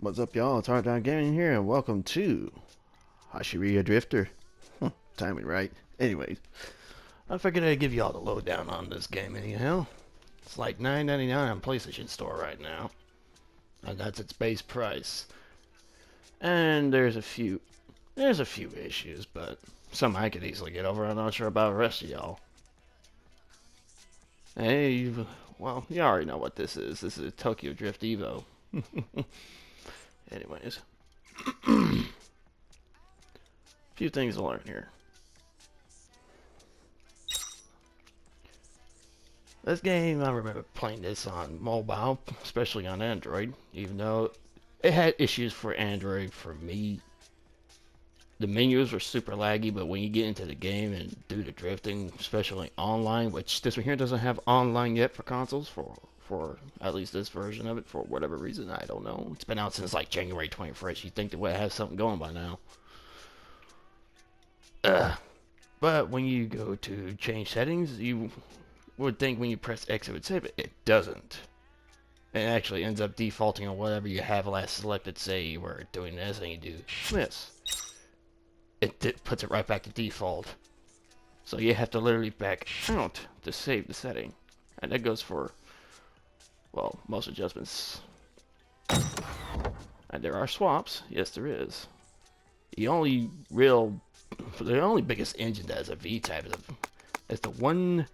What's up, y'all? It's Hard Time Gaming here, and welcome to Hashiriya Drifter. Timing right. Anyways, I figured I'd give you all the lowdown on this game anyhow. It's like $9.99 on PlayStation Store right now, and that's its base price. And there's a few issues, but some I could easily get over. I'm not sure about the rest of y'all. Hey, well, you already know what this is. This is a Tokyo Drift Evo. Anyways, few things to learn here. This game, I remember playing this on mobile, especially on Android, even though it had issues for Android for me. The menus were super laggy, but when you get into the game and do the drifting, especially online, which this one here doesn't have online yet for consoles, for at least this version of it, for whatever reason, I don't know. It's been out since like January 21st. You'd think it would have something going by now. But when you go to change settings, you would think when you press X it would save it. It doesn't. It actually ends up defaulting on whatever you have last selected. Say you were doing this and you do this. It puts it right back to default. So you have to literally back out to save the setting. And that goes for, well, most adjustments. And there are swaps. Yes, there is. The only biggest engine that is a V-type is the one.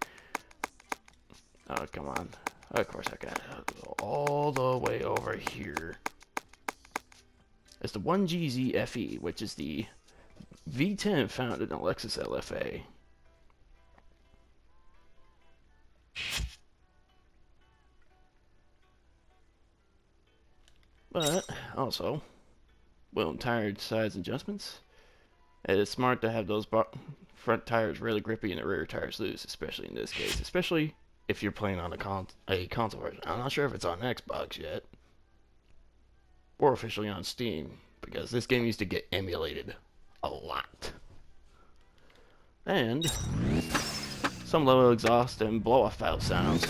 Oh, come on. Of course, I got to go all the way over here. It's the 1GZ-FE, which is the V10 found in a Lexus LFA. But, also, wheel and tire size adjustments. It is smart to have those front tires really grippy and the rear tires loose, especially in this case. Especially if you're playing on a console version. I'm not sure if it's on Xbox yet. Or officially on Steam. Because this game used to get emulated a lot. And some low exhaust and blow-off valve sounds.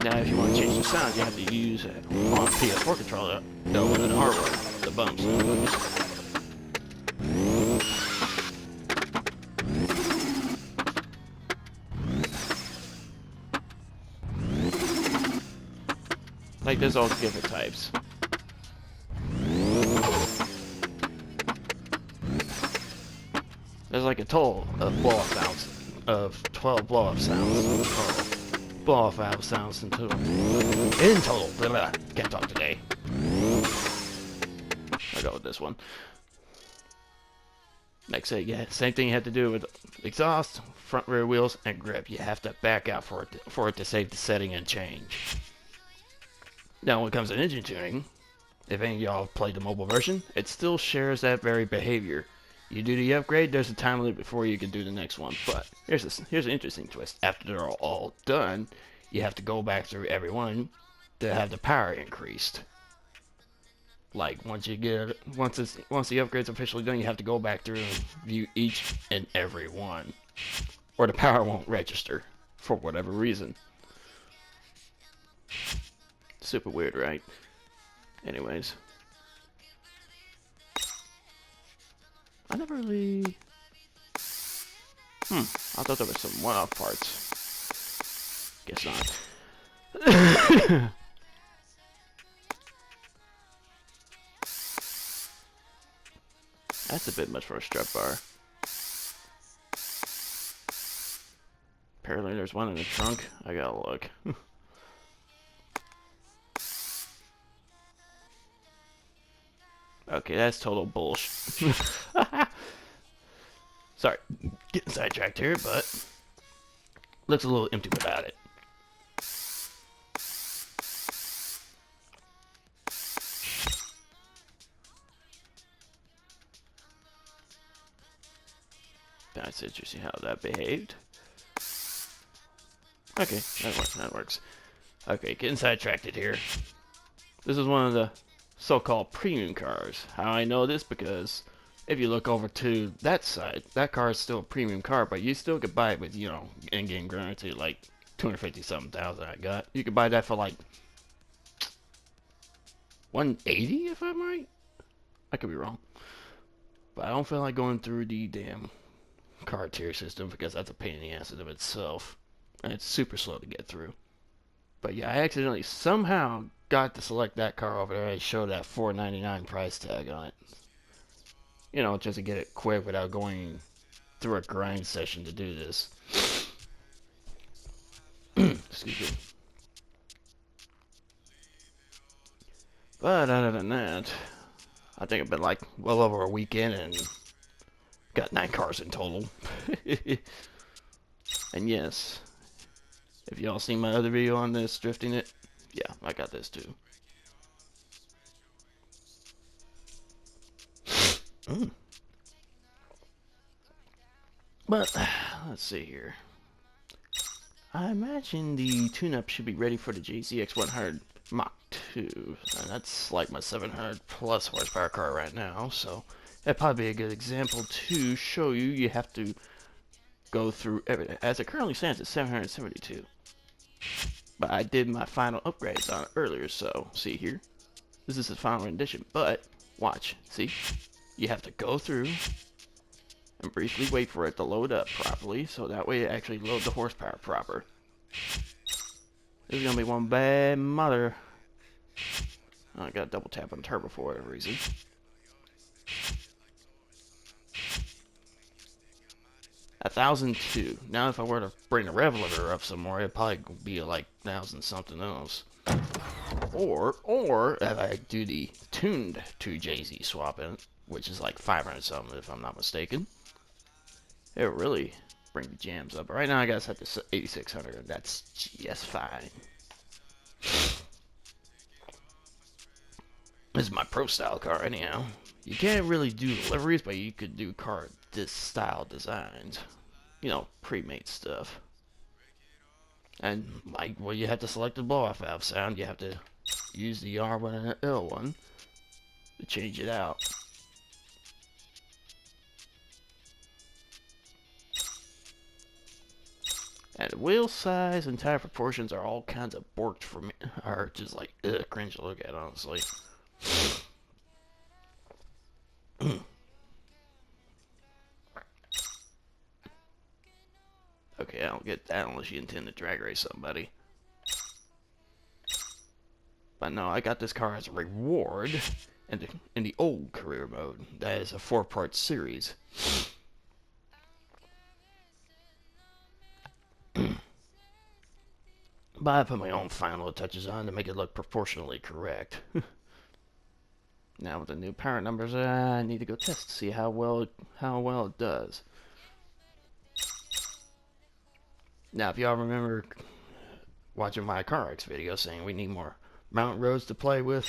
Now, if you want to change the sound, you have to use on PS4 controller L1 and R1, the bumps. Like there's all different types. There's like a total of blow-off sounds of 12 blow-off sounds. Blow-off valve sounds in total. Blah, can't talk today. I'll go with this one. Like I said, yeah, same thing you have to do with exhaust, front rear wheels, and grip. You have to back out for it to save the setting and change. Now, when it comes to engine tuning, if any of y'all played the mobile version, it still shares that very behavior. You do the upgrade, there's a time limit before you can do the next one. But here's an interesting twist. After they're all done, you have to go back through every one to have the power increased. Like once the upgrade's officially done, you have to go back through and view each and every one, or the power won't register for whatever reason. Super weird, right? Anyways. I never really... I thought there was some one-off parts. Guess not. That's a bit much for a strut bar. Apparently there's one in the trunk. I gotta look. Okay, that's total bullshit. Sorry, getting sidetracked here, but looks a little empty without it. That's interesting how that behaved. Okay, that works. Okay, getting sidetracked here. This is one of the so-called premium cars. How I know this? Because if you look over to that side, that car is still a premium car, but you still could buy it with, in-game guarantee like 250 something thousand I got. You could buy that for like 180 if I'm right. I could be wrong. But I don't feel like going through the damn car tier system because that's a pain in the ass in of itself. And it's super slow to get through. But yeah, I accidentally somehow got to select that car over there and show that $499 price tag on it. You know, just to get it quick without going through a grind session to do this. Excuse me. But other than that, I think I've been like well over a weekend and got 9 cars in total. And yes, if y'all seen my other video on this, drifting it, yeah, I got this too. But, let's see here. I imagine the tune-up should be ready for the JZX 100 Mach 2. And that's like my 700 plus horsepower car right now, so that'd probably be a good example to show you. You have to go through everything. As it currently stands, it's 772. But I did my final upgrades on it earlier, so see here. This is the final rendition, but watch, see? You have to go through and briefly wait for it to load up properly, so that way it actually loads the horsepower proper. This is gonna be one bad mother. Oh, I got double tap on turbo for whatever reason. $1,002. Now if I were to bring the rev limiter up some more, it'd probably be like 1,000 something else. Or if I do the tuned to JZ swapping, which is like 500 something if I'm not mistaken, it would really bring the jams up. But right now I got set to 8600 and that's just fine. This is my pro style car anyhow. You can't really do deliveries, but you could do car this style designs. You know, pre-made stuff. And like, well, you have to select the blow-off valve sound. You have to use the R1 and the L1 to change it out. And wheel size and tire proportions are all kinds of borked for me. Are just like cringe to look at, honestly. Okay, I don't get that unless you intend to drag race somebody. But no, I got this car as a reward in the old career mode. That is a 4-part series. But I put my own final touches on to make it look proportionally correct. Now with the new power numbers, I need to go test to see how well it does. Now, if y'all remember watching my CarX video saying we need more mountain roads to play with,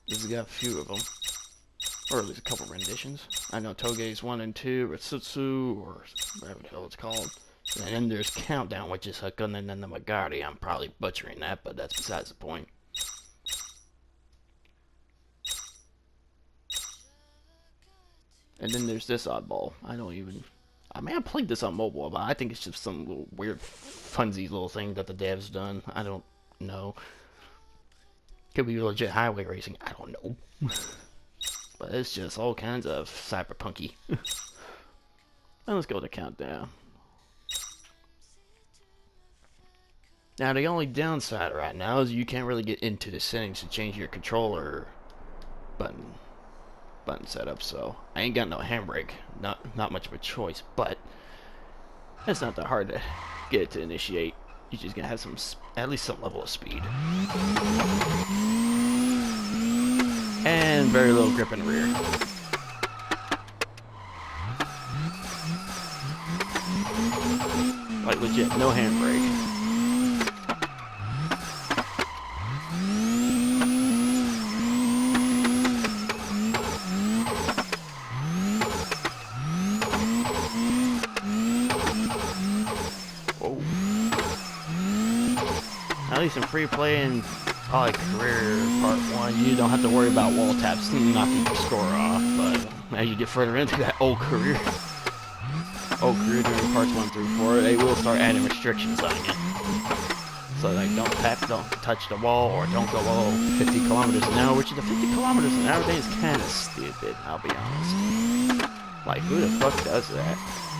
this has got a few of them, or at least a couple renditions. I know Toge's 1 and 2, Ritsutsu, or whatever the hell it's called. And then there's Countdown, which is Hakun, and then the Magari. I'm probably butchering that, but that's besides the point. And then there's this oddball. I mean, I played this on mobile, but I think it's just some little weird, funsy little thing that the devs done. I don't know. Could be legit highway racing. I don't know. But it's just all kinds of cyberpunky. And let's go to Countdown. Now, the only downside right now is you can't really get into the settings to change your controller button setup, so I ain't got no handbrake. Not much of a choice, but it's not that hard to get it to initiate. You just gotta have at least some level of speed. And very little grip in the rear. Like legit, no handbrake. At least in free play and probably career part 1, you don't have to worry about wall taps knocking your score off. But as you get further into that old career during parts 1 through 4, they will start adding restrictions on you. So like don't touch the wall or don't go below 50 kilometers an hour, which is the 50 kilometers an hour thing is kind of stupid, I'll be honest. Like who the fuck does that?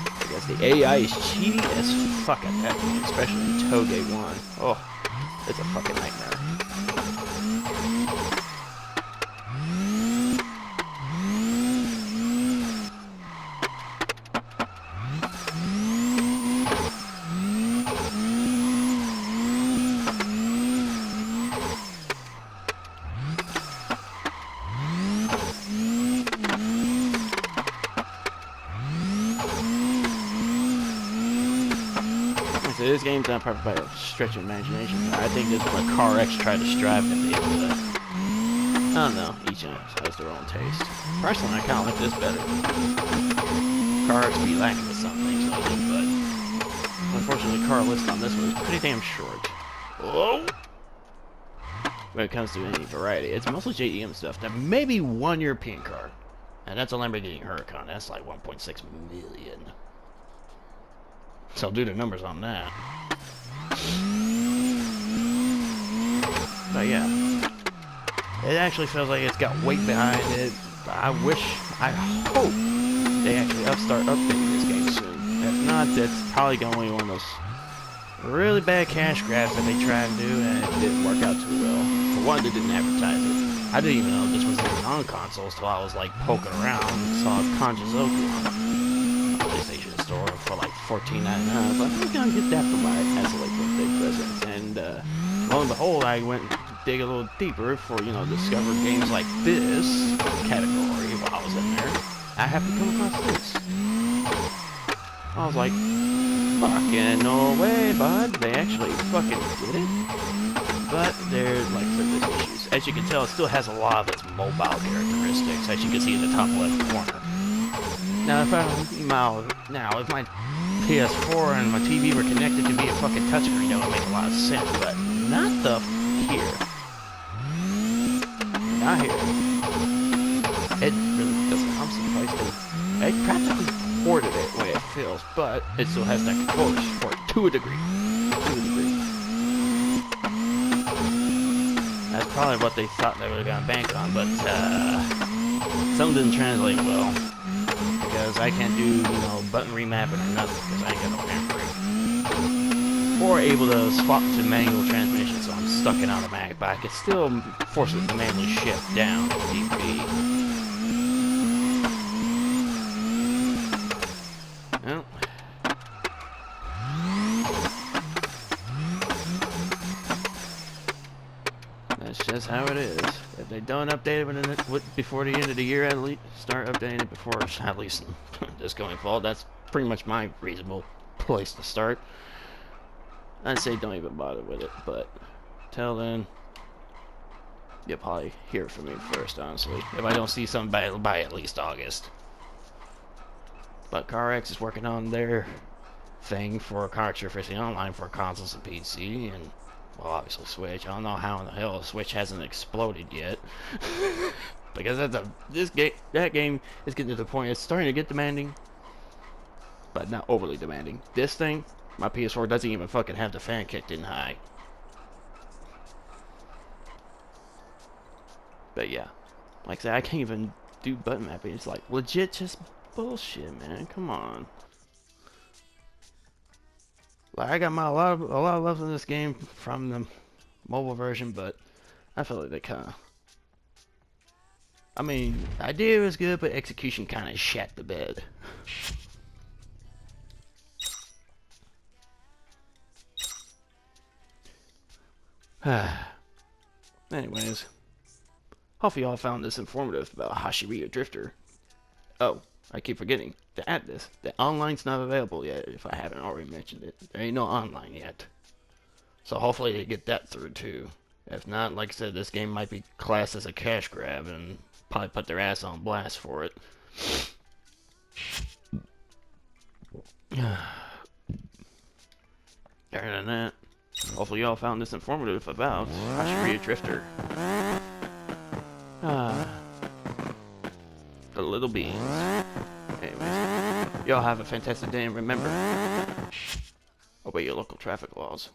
I guess the AI is cheating as fuck at that point, especially in Toge 1. Oh, it's a fucking nightmare. This game's not perfect by a stretch of imagination. I think this is what CarX tried to strive to be, but I don't know. Each has their own taste. Personally, I kind of like this better. CarX be lacking with some things like it, but unfortunately, the car list on this one is pretty damn short. Oh! When it comes to any variety, it's mostly JDM stuff. Now, maybe one European car, and that's a Lamborghini Huracan. That's like 1.6 million. So I'll do the numbers on that. But yeah, it actually feels like it's got weight behind it. But I hope they actually start updating this game soon. If not, that's probably going to be one of those really bad cash grabs that they try and do, and it didn't work out too well. For one, they didn't advertise it. I didn't even know this was even on consoles till I was like poking around and saw Kanjizoku on PlayStation Store for like $14.99. I was like, I'm gonna get that for my as a late birthday present. And lo and behold, I went and dig a little deeper for, you know, discover games like this category while I was in there. I happened to come across this. I was like, fucking no way, bud. They actually fucking did it. But there's like some issues. As you can tell, it still has a lot of its mobile characteristics, as you can see in the top left corner. Now, if my PS4 and my TV were connected to be a fucking touchscreen, that would make a lot of sense, but not here. Not here. It really doesn't. I'm surprised they practically ported it the way it feels, but it still has that controller support to a degree. That's probably what they thought they were gonna bank on, but something didn't translate well. Because I can't do, you know, button remapping or nothing, because I ain't got no handbrake. Or able to swap to manual transmission, so I'm stuck in automatic, but I can still force it to manually shift down if need be. Well, that's just how it is. If they don't update it before the end of the year, at least start updating it before at least this going fall. That's pretty much my reasonable place to start. I'd say don't even bother with it, but till then, you'll probably hear from me first, honestly. If I don't see something by at least August. But CarX is working on their thing for CarX 360 Online for consoles and PC, and well, obviously Switch. I don't know how in the hell Switch hasn't exploded yet. Because that game is getting to the point it's starting to get demanding, but not overly demanding. This thing, my PS4 doesn't even fucking have the fan kicked in high. But yeah, like I said, I can't even do button mapping. It's like legit just bullshit, man. Come on. Like I got a lot of love in this game from the mobile version, but I feel like they kind of. I mean, the idea was good, but execution kind of shat the bed. Anyways, hopefully y'all found this informative about Hashiriya Drifter. Oh, I keep forgetting to add this. The online's not available yet, if I haven't already mentioned it. There ain't no online yet. So hopefully they get that through too. If not, like I said, this game might be classed as a cash grab and probably put their ass on blast for it. Other than that, hopefully y'all found this informative about Hashiriya Drifter. The little beans. Anyways, y'all have a fantastic day, and remember, obey your local traffic laws.